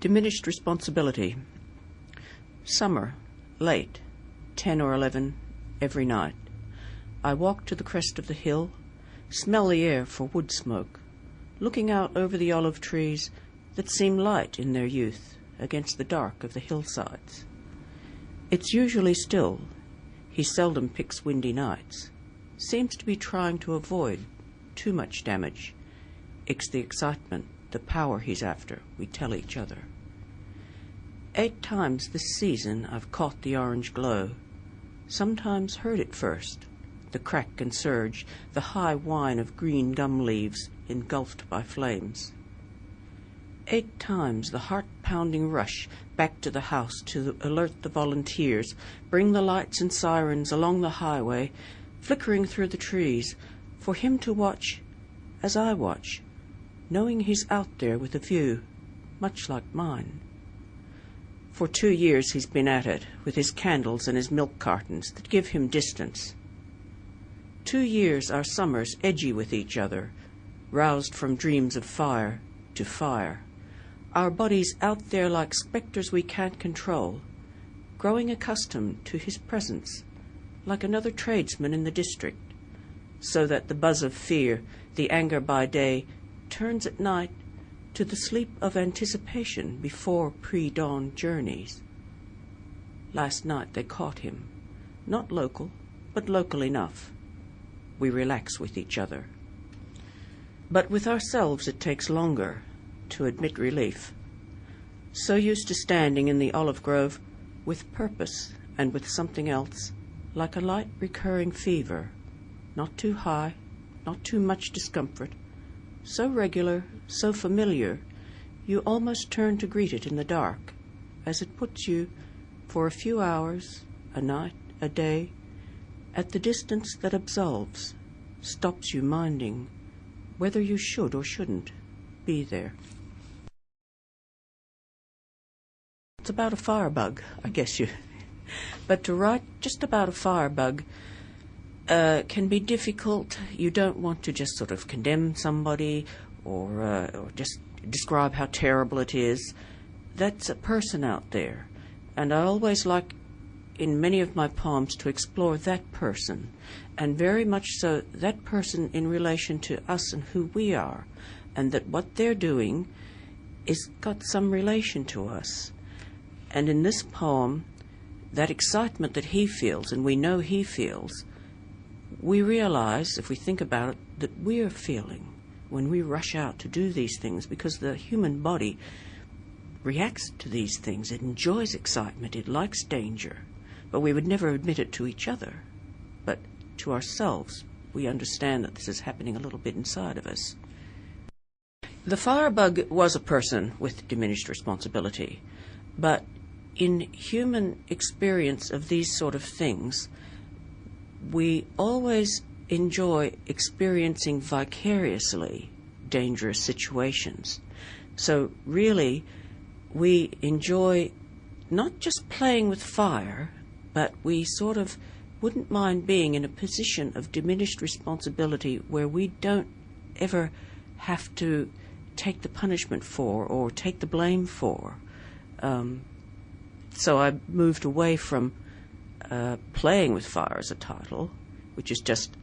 Diminished responsibility. Summer, late, 10 or 11 every night. I walk to the crest of the hill, smell the air for wood smoke, looking out over the olive trees that seem light in their youth against the dark of the hillsides. It's usually still. He seldom picks windy nights. Seems to be trying to avoid too much damage. It's the excitement, the power he's after, we tell each other. 8 times this season I've caught the orange glow, sometimes heard it first, the crack and surge, the high whine of green gum leaves engulfed by flames. 8 times the heart-pounding rush back to the house to alert the volunteers, bring the lights and sirens along the highway, flickering through the trees, for him to watch as I watch, knowing he's out there with a view, much like mine. For 2 years he's been at it, with his candles and his milk cartons that give him distance. 2 years our summers edgy with each other, roused from dreams of fire to fire. Our bodies out there like spectres we can't control, growing accustomed to his presence, like another tradesman in the district, so that the buzz of fear, the anger by day, turns at night to the sleep of anticipation before pre-dawn journeys. Last night they caught him, not local, but local enough. We relax with each other. But with ourselves it takes longer to admit relief. So used to standing in the olive grove with purpose and with something else, like a light recurring fever, not too high, not too much discomfort, so regular, so familiar, you almost turn to greet it in the dark, as it puts you, for a few hours, a night, a day, at the distance that absolves, stops you minding whether you should or shouldn't be there. It's about a firebug, I guess you. But to write just about a firebug can be difficult. You don't want to just sort of condemn somebody or just describe how terrible it is. That's a person out there. And I always like, in many of my poems, to explore that person, and very much so that person in relation to us and who we are, and that what they're doing is got some relation to us. And in this poem, that excitement that he feels, and we know he feels, we realize, if we think about it, that we're feeling when we rush out to do these things, because the human body reacts to these things. It enjoys excitement. It likes danger. But we would never admit it to each other. But to ourselves, we understand that this is happening a little bit inside of us. The firebug was a person with diminished responsibility. But in human experience of these sort of things, we always enjoy experiencing vicariously dangerous situations. So really, we enjoy not just playing with fire, but we sort of wouldn't mind being in a position of diminished responsibility where we don't ever have to take the punishment for or take the blame for. So I moved away from playing with fire as a title, which is just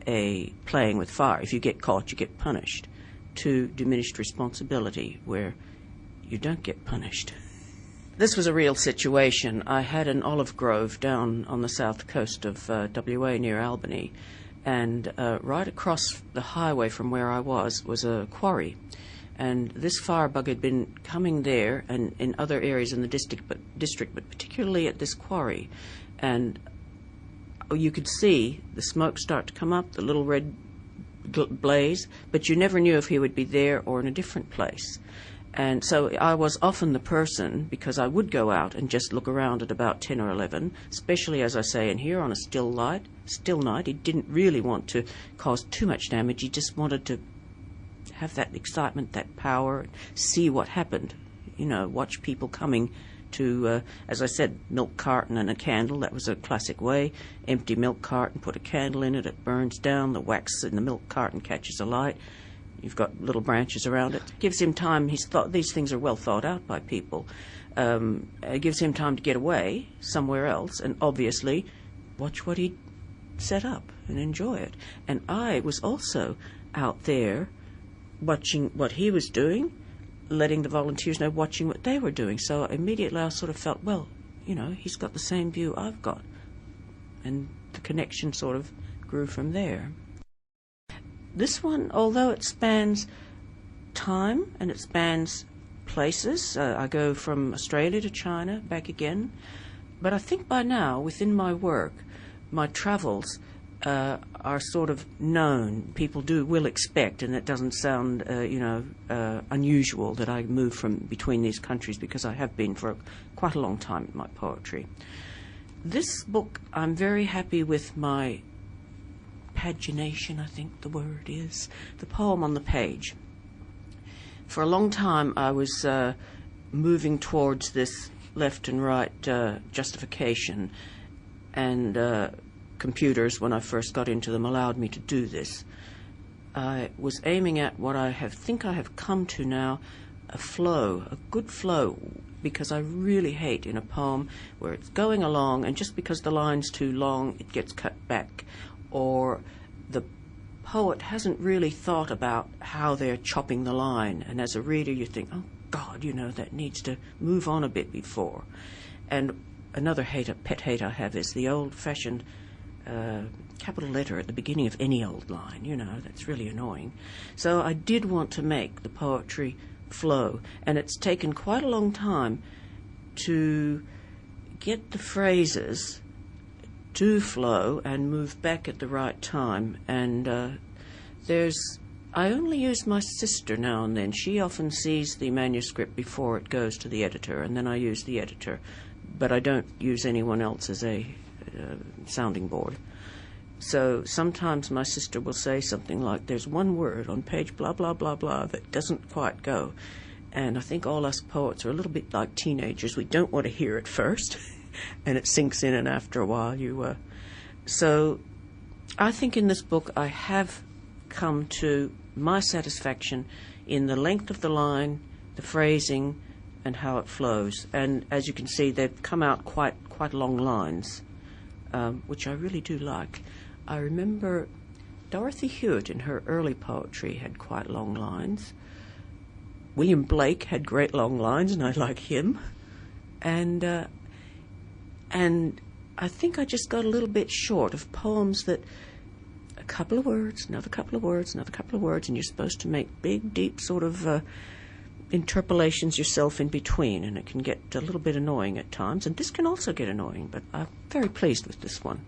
a playing with fire. If you get caught, you get punished, to diminished responsibility, where you don't get punished. This was a real situation. I had an olive grove down on the south coast of WA near Albany, and right across the highway from where I was a quarry. And this firebug had been coming there and in other areas in the district, but particularly at this quarry. And you could see the smoke start to come up, the little red blaze, but you never knew if he would be there or in a different place. And so I was often the person, because I would go out and just look around at about 10 or 11, especially, as I say in here, on a still night. He didn't really want to cause too much damage. He just wanted to have that excitement, that power, see what happened, watch people coming to, as I said, milk carton and a candle. That was a classic way. Empty milk carton, put a candle in it, it burns down, the wax in the milk carton catches alight. you've got little branches around it. Gives him time. He's thought these things are well thought out by people. It gives him time to get away somewhere else and obviously watch what he set up and enjoy it. And I was also out there watching what he was doing, letting the volunteers know, watching what they were doing. So immediately I sort of felt, well, you know, he's got the same view I've got. And the connection sort of grew from there. This one, although it spans time and it spans places, I go from Australia to China, back again, but I think by now, within my work, my travels are sort of known. People will expect, and it doesn't sound, unusual that I move from between these countries, because I have been for quite a long time in my poetry. This book, I'm very happy with my pagination, I think the word is, the poem on the page. For a long time I was moving towards this left and right justification, and computers, when I first got into them, allowed me to do this. I was aiming at what I think I have come to now, a flow, a good flow, because I really hate in a poem where it's going along and just because the line's too long it gets cut back, or the poet hasn't really thought about how they're chopping the line, and as a reader you think, oh God, you know, that needs to move on a bit before. And another pet hate I have is the old-fashioned capital letter at the beginning of any old line. You know, that's really annoying. So I did want to make the poetry flow, and it's taken quite a long time to get the phrases to flow and move back at the right time. And I only use my sister now and then. She often sees the manuscript before it goes to the editor, and then I use the editor, but I don't use anyone else as a sounding board. So sometimes my sister will say something like, there's one word on page blah blah blah blah that doesn't quite go, and I think all us poets are a little bit like teenagers. We don't want to hear it first and it sinks in, and after a while you so I think in this book I have come to my satisfaction in the length of the line, the phrasing, and how it flows. And as you can see, they've come out quite long lines, which I really do like. I remember Dorothy Hewitt in her early poetry had quite long lines. William Blake had great long lines, and I like him. And I think I just got a little bit short of poems that a couple of words, another couple of words, another couple of words, and you're supposed to make big, deep sort of interpolations yourself in between, and it can get a little bit annoying at times, and this can also get annoying, but I'm very pleased with this one.